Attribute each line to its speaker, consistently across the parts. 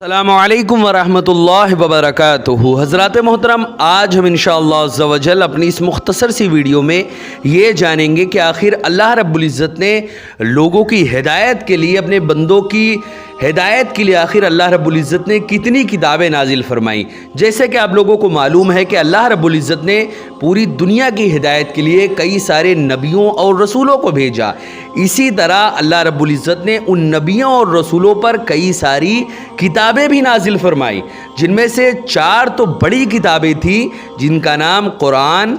Speaker 1: السلام علیکم ورحمۃ اللہ وبرکاتہ۔ حضرات محترم، آج ہم انشاءاللہ عز و جل اپنی اس مختصر سی ویڈیو میں یہ جانیں گے کہ آخر اللہ رب العزت نے لوگوں کی ہدایت کے لیے، اپنے بندوں کی ہدایت کے لیے آخر اللہ رب العزت نے کتنی کتابیں نازل فرمائیں۔ جیسے کہ آپ لوگوں کو معلوم ہے کہ اللہ رب العزت نے پوری دنیا کی ہدایت کے لیے کئی سارے نبیوں اور رسولوں کو بھیجا، اسی طرح اللہ رب العزت نے ان نبیوں اور رسولوں پر کئی ساری کتابیں بھی نازل فرمائی، جن میں سے 4 تو بڑی کتابیں تھیں جن کا نام قرآن،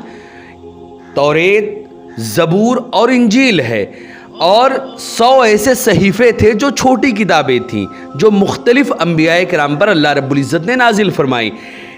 Speaker 1: توریت، زبور اور انجیل ہے، اور 100 ایسے صحیفے تھے جو چھوٹی کتابیں تھیں جو مختلف انبیاء کرام پر اللہ رب العزت نے نازل فرمائی۔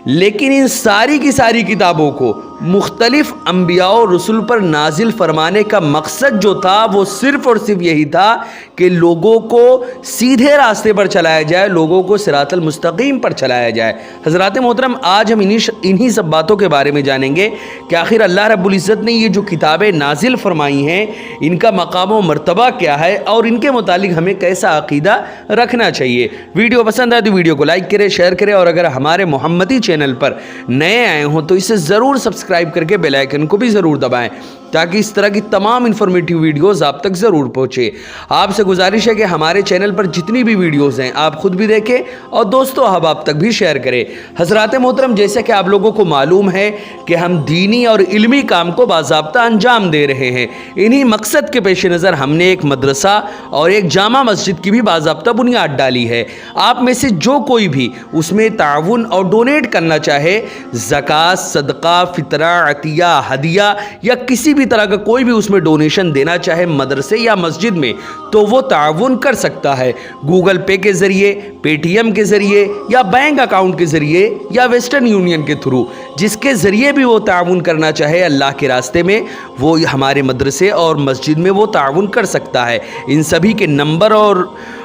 Speaker 1: لیکن ان ساری کی ساری کتابوں کو مختلف انبیاء و رسول پر نازل فرمانے کا مقصد جو تھا وہ صرف اور صرف یہی تھا کہ لوگوں کو سیدھے راستے پر چلایا جائے، لوگوں کو صراط المستقیم پر چلایا جائے۔ حضرات محترم، آج ہم انہی سب باتوں کے بارے میں جانیں گے کہ آخر اللہ رب العزت نے یہ جو کتابیں نازل فرمائی ہیں ان کا مقام و مرتبہ کیا ہے اور ان کے متعلق ہمیں کیسا عقیدہ رکھنا چاہیے۔ ویڈیو پسند آئے تو ویڈیو کو لائک کریں، شیئر کریں، اور اگر ہمارے محمدی چینل پر نئے آئے ہوں تو اسے ضرور سبسکرائب کر کے بیل آئیکن کو بھی ضرور دبائیں تاکہ اس طرح کی تمام انفارمیٹیو ویڈیوز آپ تک ضرور پہنچے۔ آپ سے گزارش ہے کہ ہمارے چینل پر جتنی بھی ویڈیوز ہیں آپ خود بھی دیکھیں اور دوستوں احباب تک بھی شیئر کریں۔ حضرات محترم، جیسے کہ آپ لوگوں کو معلوم ہے کہ ہم دینی اور علمی کام کو باضابطہ انجام دے رہے ہیں، انہی مقصد کے پیش نظر ہم نے ایک مدرسہ اور ایک جامع مسجد کی بھی باضابطہ بنیاد ڈالی ہے۔ آپ میں سے جو کوئی بھی اس میں تعاون اور ڈونیٹ کرنا چاہے، زکوٰۃ، صدقہ، فطرہ، عطیہ، ہدیہ یا کسی بھی طرح کا کوئی بھی اس میں ڈونیشن دینا چاہے مدرسے یا مسجد میں، تو وہ تعاون کر سکتا ہے گوگل پے کے ذریعے، پے ٹی ایم کے ذریعے یا بینک اکاؤنٹ کے ذریعے یا ویسٹرن یونین کے تھرو، جس کے ذریعے بھی وہ تعاون کرنا چاہے اللہ کے راستے میں، وہ ہمارے مدرسے اور مسجد میں وہ تعاون کر سکتا ہے۔ ان سبھی کے نمبر اور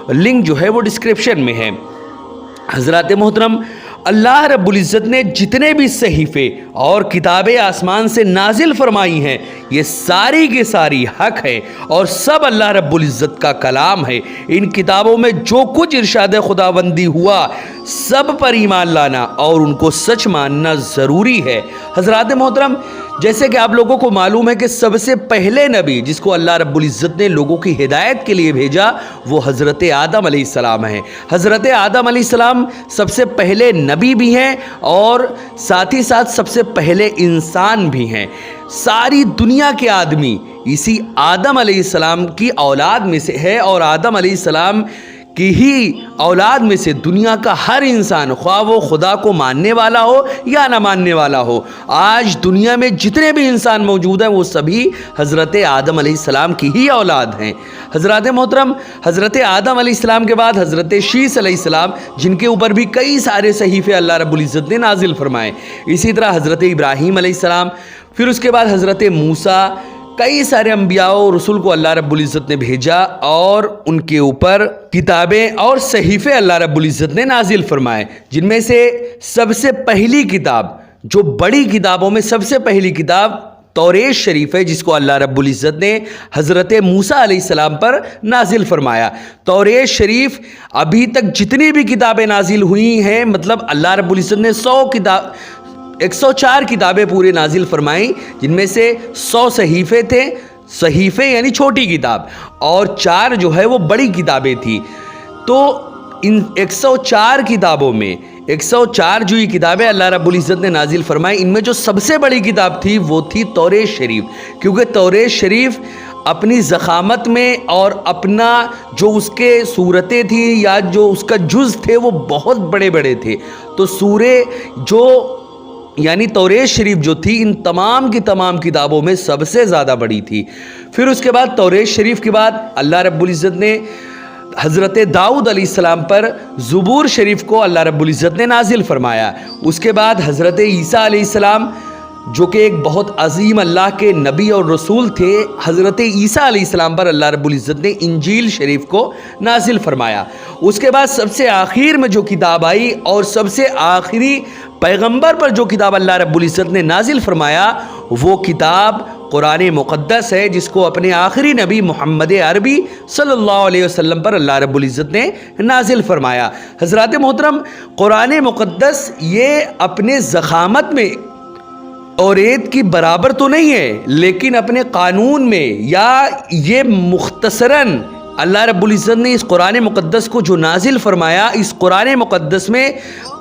Speaker 1: لنک جو ہے وہ ڈسکرپشن میں ہے۔ حضرات محترم، اللہ رب العزت نے جتنے بھی صحیفے اور کتابیں آسمان سے نازل فرمائی ہیں یہ ساری کی ساری حق ہے اور سب اللہ رب العزت کا کلام ہے۔ ان کتابوں میں جو کچھ ارشاد خداوندی ہوا سب پر ایمان لانا اور ان کو سچ ماننا ضروری ہے۔ حضرات محترم، جیسے کہ آپ لوگوں کو معلوم ہے کہ سب سے پہلے نبی جس کو اللہ رب العزت نے لوگوں کی ہدایت کے لیے بھیجا وہ حضرت آدم علیہ السلام ہیں۔ حضرت آدم علیہ السلام سب سے پہلے نبی بھی ہیں اور ساتھ ہی ساتھ سب سے پہلے انسان بھی ہیں۔ ساری دنیا کے آدمی اسی آدم علیہ السلام کی اولاد میں سے ہے، اور آدم علیہ السلام کی ہی اولاد میں سے دنیا کا ہر انسان، خواہ وہ خدا کو ماننے والا ہو یا نہ ماننے والا ہو، آج دنیا میں جتنے بھی انسان موجود ہیں وہ سبھی حضرت آدم علیہ السلام کی ہی اولاد ہیں۔ حضرات محترم، حضرت آدم علیہ السلام کے بعد حضرت شیس علیہ السلام، جن کے اوپر بھی کئی سارے صحیفے اللہ رب العزت نے نازل فرمائے، اسی طرح حضرت ابراہیم علیہ السلام، پھر اس کے بعد حضرت موسیٰ، کئی سارے انبیاء و رسول کو اللہ رب العزت نے بھیجا اور ان کے اوپر کتابیں اور صحیفے اللہ رب العزت نے نازل فرمائے، جن میں سے سب سے پہلی کتاب، جو بڑی کتابوں میں سب سے پہلی کتاب توریت شریف ہے، جس کو اللہ رب العزت نے حضرت موسیٰ علیہ السلام پر نازل فرمایا۔ توریت شریف ابھی تک جتنی بھی کتابیں نازل ہوئی ہیں، مطلب اللہ رب العزت نے 104 کتابیں پورے نازل فرمائیں، جن میں سے 100 صحیفے تھے، صحیفے یعنی چھوٹی کتاب، اور 4 جو ہے وہ بڑی کتابیں تھیں۔ تو ان 104 کتابوں میں 104 جو یہ کتابیں اللہ رب العزت نے نازل فرمائی، ان میں جو سب سے بڑی کتاب تھی وہ تھی توریت شریف، کیونکہ توریت شریف اپنی ضخامت میں اور اپنا جو اس کے صورتیں تھیں یا جو اس کا جز تھے وہ بہت بڑے بڑے تھے۔ تو سورے جو یعنی توریت شریف جو تھی ان تمام کی تمام کتابوں میں سب سے زیادہ بڑی تھی۔ پھر اس کے بعد توریت شریف کے بعد اللہ رب العزت نے حضرت داؤد علیہ السلام پر زبور شریف کو اللہ رب العزت نے نازل فرمایا۔ اس کے بعد حضرت عیسیٰ علیہ السلام، جو کہ ایک بہت عظیم اللہ کے نبی اور رسول تھے، حضرت عیسیٰ علیہ السلام پر اللہ رب العزت نے انجیل شریف کو نازل فرمایا۔ اس کے بعد سب سے آخر میں جو کتاب آئی اور سب سے آخری پیغمبر پر جو کتاب اللہ رب العزت نے نازل فرمایا وہ کتاب قرآن مقدس ہے جس کو اپنے آخری نبی محمد عربی صلی اللہ علیہ وسلم پر اللہ رب العزت نے نازل فرمایا۔ حضرات محترم، قرآن مقدس یہ اپنے ضخامت میں توریت کی برابر تو نہیں ہے، لیکن اپنے قانون میں یا یہ مختصراً اللہ رب العزت نے اس قرآن مقدس کو جو نازل فرمایا، اس قرآن مقدس میں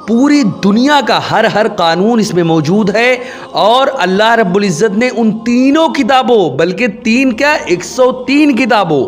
Speaker 1: پوری دنیا کا ہر قانون اس میں موجود ہے، اور اللہ رب العزت نے ان تینوں کتابوں، بلکہ 103 کتابوں،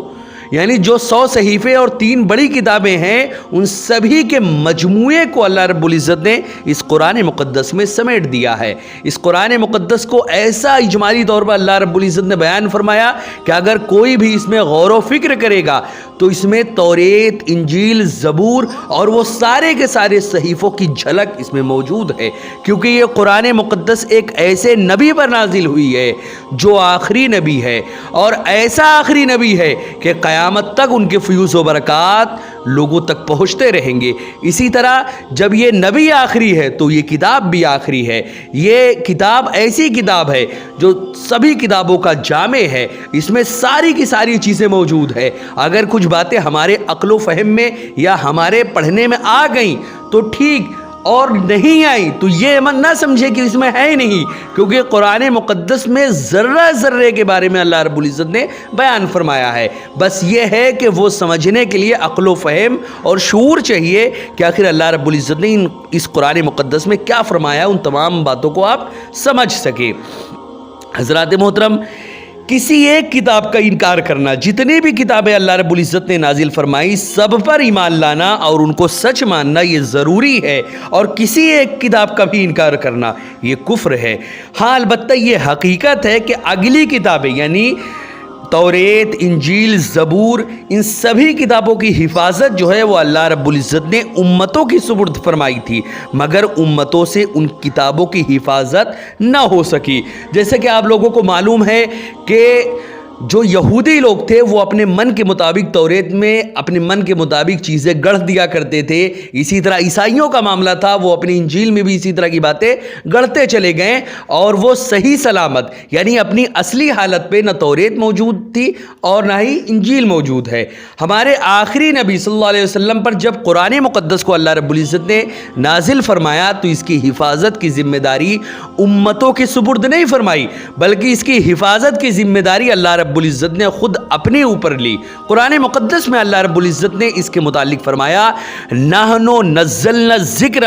Speaker 1: یعنی جو 100 صحیفے اور 3 بڑی کتابیں ہیں، ان سبھی کے مجموعے کو اللہ رب العزت نے اس قرآن مقدس میں سمیٹ دیا ہے۔ اس قرآن مقدس کو ایسا اجمالی طور پر اللہ رب العزت نے بیان فرمایا کہ اگر کوئی بھی اس میں غور و فکر کرے گا تو اس میں توریت، انجیل، زبور اور وہ سارے کے سارے صحیفوں کی جھلک اس میں موجود ہے، کیونکہ یہ قرآن مقدس ایک ایسے نبی پر نازل ہوئی ہے جو آخری نبی ہے، اور ایسا آخری نبی ہے کہ قیامت تک ان کے فیوز و برکات لوگوں تک پہنچتے رہیں گے۔ اسی طرح جب یہ نبی آخری ہے تو یہ کتاب بھی آخری ہے۔ یہ کتاب ایسی کتاب ہے جو سبھی کتابوں کا جامع ہے، اس میں ساری کی ساری چیزیں موجود ہے۔ اگر کچھ باتیں ہمارے عقل و فہم میں یا ہمارے پڑھنے میں آ گئیں تو ٹھیک، اور نہیں آئی تو یہ من نہ سمجھے کہ اس میں ہے ہی نہیں، کیونکہ قرآن مقدس میں ذرہ ذرے کے بارے میں اللہ رب العزت نے بیان فرمایا ہے۔ بس یہ ہے کہ وہ سمجھنے کے لیے عقل و فہم اور شعور چاہیے کہ آخر اللہ رب العزت نے اس قرآن مقدس میں کیا فرمایا، ان تمام باتوں کو آپ سمجھ سکیں۔ حضرات محترم، کسی ایک کتاب کا انکار کرنا، جتنی بھی کتابیں اللہ رب العزت نے نازل فرمائی سب پر ایمان لانا اور ان کو سچ ماننا یہ ضروری ہے، اور کسی ایک کتاب کا بھی انکار کرنا یہ کفر ہے۔ ہاں، البتہ یہ حقیقت ہے کہ اگلی کتابیں یعنی توریت، انجیل، زبور، ان سبھی کتابوں کی حفاظت جو ہے وہ اللہ رب العزت نے امتوں کی سپرد فرمائی تھی، مگر امتوں سے ان کتابوں کی حفاظت نہ ہو سکی۔ جیسے کہ آپ لوگوں کو معلوم ہے کہ جو یہودی لوگ تھے وہ اپنے من کے مطابق توریت میں اپنے من کے مطابق چیزیں گڑھ دیا کرتے تھے، اسی طرح عیسائیوں کا معاملہ تھا، وہ اپنی انجیل میں بھی اسی طرح کی باتیں گڑھتے چلے گئے، اور وہ صحیح سلامت یعنی اپنی اصلی حالت پہ نہ توریت موجود تھی اور نہ ہی انجیل موجود ہے۔ ہمارے آخری نبی صلی اللہ علیہ وسلم پر جب قرآن مقدس کو اللہ رب العزت نے نازل فرمایا تو اس کی حفاظت کی ذمہ داری امتوں کے سپرد نہیں فرمائی، بلکہ اس کی حفاظت کی ذمہ داری اللہ رب العزت نے خود اپنے اوپر لی۔ قرآن مقدس میں اللہ رب العزت نے اس کے متعلق فرمایا، نحنو نزلنا الذکر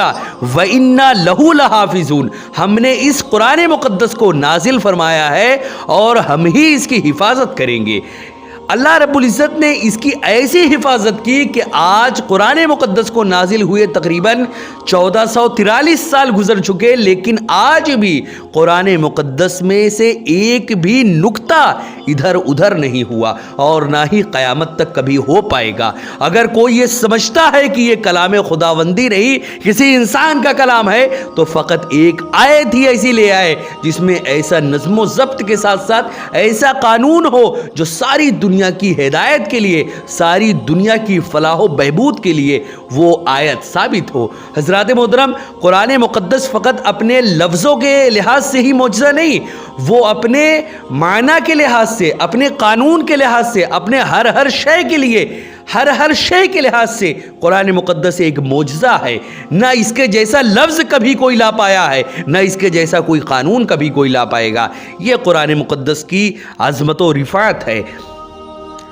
Speaker 1: وإنا لہ لحافظون، ہم نے اس قرآن مقدس کو نازل فرمایا ہے اور ہم ہی اس کی حفاظت کریں گے۔ اللہ رب العزت نے اس کی ایسی حفاظت کی کہ آج قرآن مقدس کو نازل ہوئے تقریباً 1443 سال گزر چکے، لیکن آج بھی قرآن مقدس میں سے ایک بھی نقطہ ادھر ادھر نہیں ہوا، اور نہ ہی قیامت تک کبھی ہو پائے گا۔ اگر کوئی یہ سمجھتا ہے کہ یہ کلام خداوندی نہیں، کسی انسان کا کلام ہے، تو فقط ایک آیت ہی ایسی لے آئے جس میں ایسا نظم و ضبط کے ساتھ ساتھ ایسا قانون ہو جو ساری دنیا کی ہدایت کے لیے، ساری دنیا کی فلاح و بہبود کے لیے وہ آیت ثابت ہو۔ حضرات محترم، قرآن مقدس فقط اپنے لفظوں کے لحاظ سے ہی معجزہ نہیں، وہ اپنے معنی کے لحاظ سے، اپنے قانون کے لحاظ سے، اپنے ہر شے کے لیے، ہر شے کے لحاظ سے قرآن مقدس ایک معجزہ ہے۔ نہ اس کے جیسا لفظ کبھی کوئی لا پایا ہے، نہ اس کے جیسا کوئی قانون کبھی کوئی لا پائے گا۔ یہ قرآن مقدس کی عظمت و رفعت ہے۔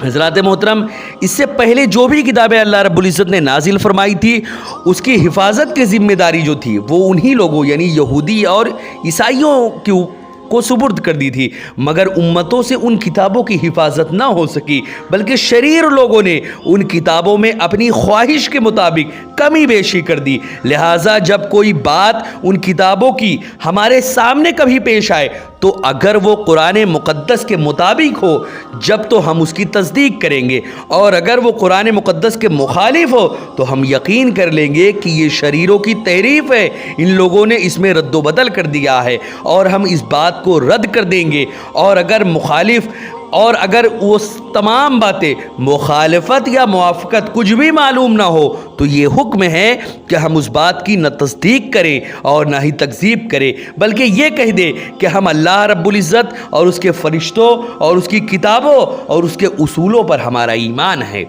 Speaker 1: حضرات محترم، اس سے پہلے جو بھی کتابیں اللہ رب العزت نے نازل فرمائی تھی اس کی حفاظت کی ذمہ داری جو تھی وہ انہی لوگوں یعنی یہودی اور عیسائیوں کو سپرد کر دی تھی، مگر امتوں سے ان کتابوں کی حفاظت نہ ہو سکی، بلکہ شریر لوگوں نے ان کتابوں میں اپنی خواہش کے مطابق کمی بیشی کر دی۔ لہٰذا جب کوئی بات ان کتابوں کی ہمارے سامنے کبھی پیش آئے تو اگر وہ قرآن مقدس کے مطابق ہو جب تو ہم اس کی تصدیق کریں گے، اور اگر وہ قرآن مقدس کے مخالف ہو تو ہم یقین کر لیں گے کہ یہ شریروں کی تحریف ہے، ان لوگوں نے اس میں رد و بدل کر دیا ہے، اور ہم اس بات کو رد کر دیں گے۔ اور اگر مخالف اور اگر وہ تمام باتیں مخالفت یا موافقت کچھ بھی معلوم نہ ہو تو یہ حکم ہے کہ ہم اس بات کی نہ تصدیق کریں اور نہ ہی تکذیب کریں، بلکہ یہ کہہ دیں کہ ہم اللہ رب العزت اور اس کے فرشتوں اور اس کی کتابوں اور اس کے اصولوں پر ہمارا ایمان ہے۔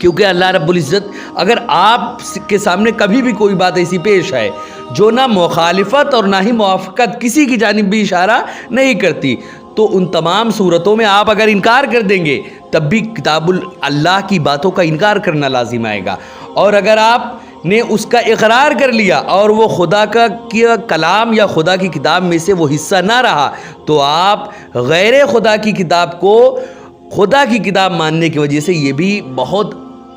Speaker 1: کیونکہ اللہ رب العزت اگر آپ کے سامنے کبھی بھی کوئی بات ایسی پیش آئے جو نہ مخالفت اور نہ ہی موافقت کسی کی جانب بھی اشارہ نہیں کرتی، تو ان تمام صورتوں میں آپ اگر انکار کر دیں گے تب بھی کتاب اللہ کی باتوں کا انکار کرنا لازم آئے گا، اور اگر آپ نے اس کا اقرار کر لیا اور وہ خدا کا کلام یا خدا کی کتاب میں سے وہ حصہ نہ رہا تو آپ غیر خدا کی کتاب کو خدا کی کتاب ماننے کی وجہ سے یہ بھی بہت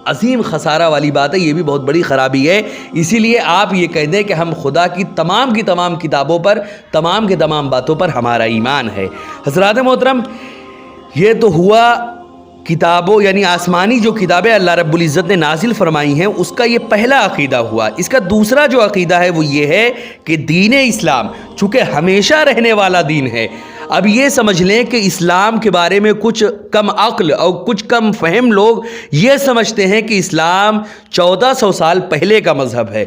Speaker 1: عظیم خسارہ والی بات ہے، یہ بھی بہت بڑی خرابی ہے۔ اسی لیے آپ یہ کہہ دیں کہ ہم خدا کی تمام کتابوں پر، تمام کے تمام باتوں پر ہمارا ایمان ہے۔ حضرات محترم، یہ تو ہوا کتابوں یعنی آسمانی جو کتابیں اللہ رب العزت نے نازل فرمائی ہیں اس کا یہ پہلا عقیدہ ہوا۔ اس کا دوسرا جو عقیدہ ہے وہ یہ ہے کہ دین اسلام چونکہ ہمیشہ رہنے والا دین ہے، اب یہ سمجھ لیں کہ اسلام کے بارے میں کچھ کم عقل اور کچھ کم فہم لوگ یہ سمجھتے ہیں کہ اسلام 1400 سال پہلے کا مذہب ہے۔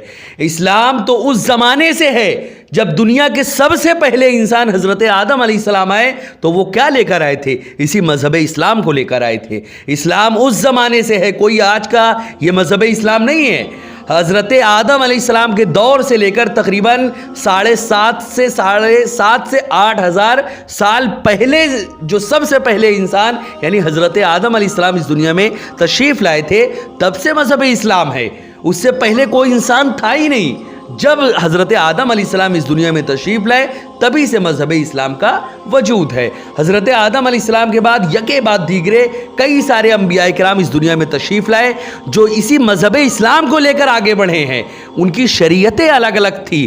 Speaker 1: اسلام تو اس زمانے سے ہے جب دنیا کے سب سے پہلے انسان حضرت آدم علیہ السلام آئے تو وہ کیا لے کر آئے تھے؟ اسی مذہب اسلام کو لے کر آئے تھے۔ اسلام اس زمانے سے ہے، کوئی آج کا یہ مذہب اسلام نہیں ہے۔ حضرت آدم علیہ السلام کے دور سے لے کر تقریباً 7.5 سے 8 ہزار سال پہلے جو سب سے پہلے انسان یعنی حضرت آدم علیہ السلام اس دنیا میں تشریف لائے تھے تب سے مذہب اسلام ہے۔ اس سے پہلے کوئی انسان تھا ہی نہیں۔ جب حضرت آدم علیہ السلام اس دنیا میں تشریف لائے تبھی سے مذہب اسلام کا وجود ہے۔ حضرت آدم علیہ السلام کے بعد یکے بعد دیگرے کئی سارے انبیاء کرام اس دنیا میں تشریف لائے جو اسی مذہب اسلام کو لے کر آگے بڑھے ہیں۔ ان کی شریعتیں الگ الگ تھی،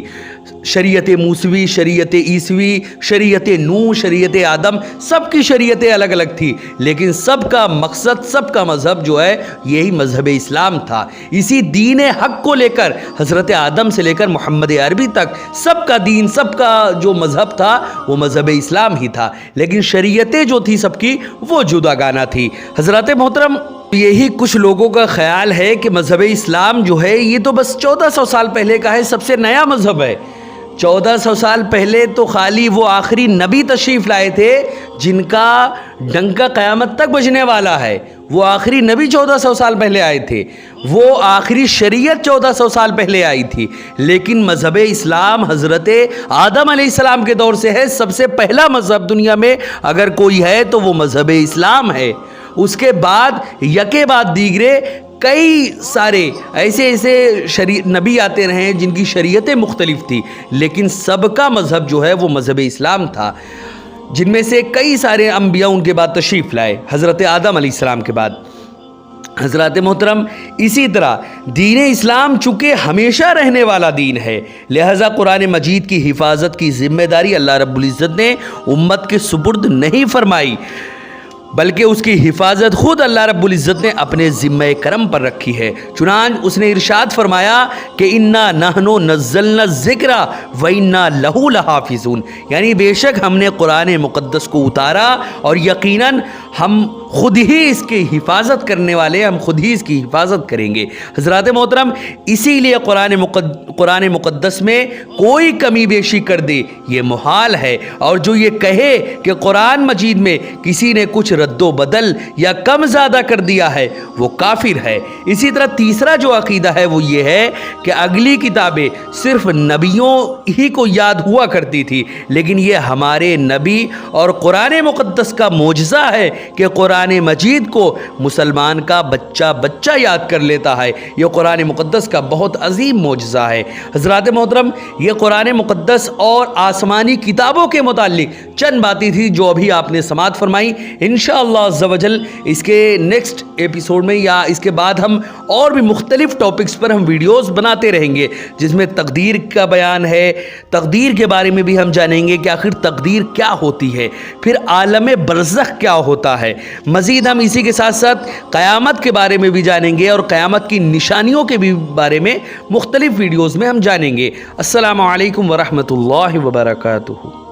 Speaker 1: شریعت موسوی، شریعت عیسوی، شریعت نوح، شریعت آدم، سب کی شریعتیں الگ الگ تھی، لیکن سب کا مقصد، سب کا مذہب جو ہے یہی مذہب اسلام تھا۔ اسی دین حق کو لے کر حضرت آدم سے لے کر محمد عربی تک سب کا دین، سب کا جو مذہب تھا وہ مذہب اسلام ہی تھا، لیکن شریعتیں جو تھی سب کی وہ جدا گانا تھی۔ حضرات محترم، یہی کچھ لوگوں کا خیال ہے کہ مذہب اسلام جو ہے یہ تو بس 1400 سال پہلے کا ہے، سب سے نیا مذہب ہے۔ 1400 سال پہلے تو خالی وہ آخری نبی تشریف لائے تھے جن کا ڈنکا قیامت تک بجنے والا ہے، وہ آخری نبی 1400 سال پہلے آئے تھے، وہ آخری شریعت 1400 سال پہلے آئی تھی، لیکن مذہب اسلام حضرت آدم علیہ السلام کے دور سے ہے۔ سب سے پہلا مذہب دنیا میں اگر کوئی ہے تو وہ مذہب اسلام ہے۔ اس کے بعد یکے بعد دیگرے کئی سارے ایسے نبی آتے رہے جن کی شریعتیں مختلف تھی، لیکن سب کا مذہب جو ہے وہ مذہب اسلام تھا، جن میں سے کئی سارے انبیاء ان کے بعد تشریف لائے حضرت آدم علیہ السلام کے بعد۔ حضرات محترم، اسی طرح دین اسلام چونکہ ہمیشہ رہنے والا دین ہے، لہذا قرآن مجید کی حفاظت کی ذمہ داری اللہ رب العزت نے امت کے سپرد نہیں فرمائی، بلکہ اس کی حفاظت خود اللہ رب العزت نے اپنے ذمہ کرم پر رکھی ہے۔ چنانچہ اس نے ارشاد فرمایا کہ انا نحن نزلنا الذکر و انا لہ لحافظون، یعنی بے شک ہم نے قرآن مقدس کو اتارا اور یقیناً ہم خود ہی اس کی حفاظت کرنے والے، ہم خود ہی اس کی حفاظت کریں گے۔ حضرات محترم، اسی لیے قرآن مقدس میں کوئی کمی بیشی کر دے یہ محال ہے، اور جو یہ کہے کہ قرآن مجید میں کسی نے کچھ رد و بدل یا کم زیادہ کر دیا ہے وہ کافر ہے۔ اسی طرح تیسرا جو عقیدہ ہے وہ یہ ہے کہ اگلی کتابیں صرف نبیوں ہی کو یاد ہوا کرتی تھی، لیکن یہ ہمارے نبی اور قرآن مقدس کا معجزہ ہے کہ قرآن مجید کو مسلمان کا بچہ یاد کر لیتا ہے۔ یہ قرآن مقدس کا بہت عظیم معجزہ ہے۔ حضرات محترم، یہ قرآن مقدس اور آسمانی کتابوں کے متعلق چند باتیں تھی جو ابھی آپ نے سماعت فرمائی۔ انشاءاللہ عز و جل اس کے نیکسٹ ایپیسوڈ میں یا اس کے بعد ہم اور بھی مختلف ٹاپکس پر ہم ویڈیوز بناتے رہیں گے، جس میں تقدیر کا بیان ہے، تقدیر کے بارے میں بھی ہم جانیں گے کہ آخر تقدیر کیا ہوتی ہے، پھر عالم برزخ کیا ہوتا ہے۔ مزید ہم اسی کے ساتھ ساتھ قیامت کے بارے میں بھی جانیں گے اور قیامت کی نشانیوں کے بھی بارے میں مختلف ویڈیوز میں ہم جانیں گے۔ السلام علیکم ورحمۃ اللہ وبرکاتہ۔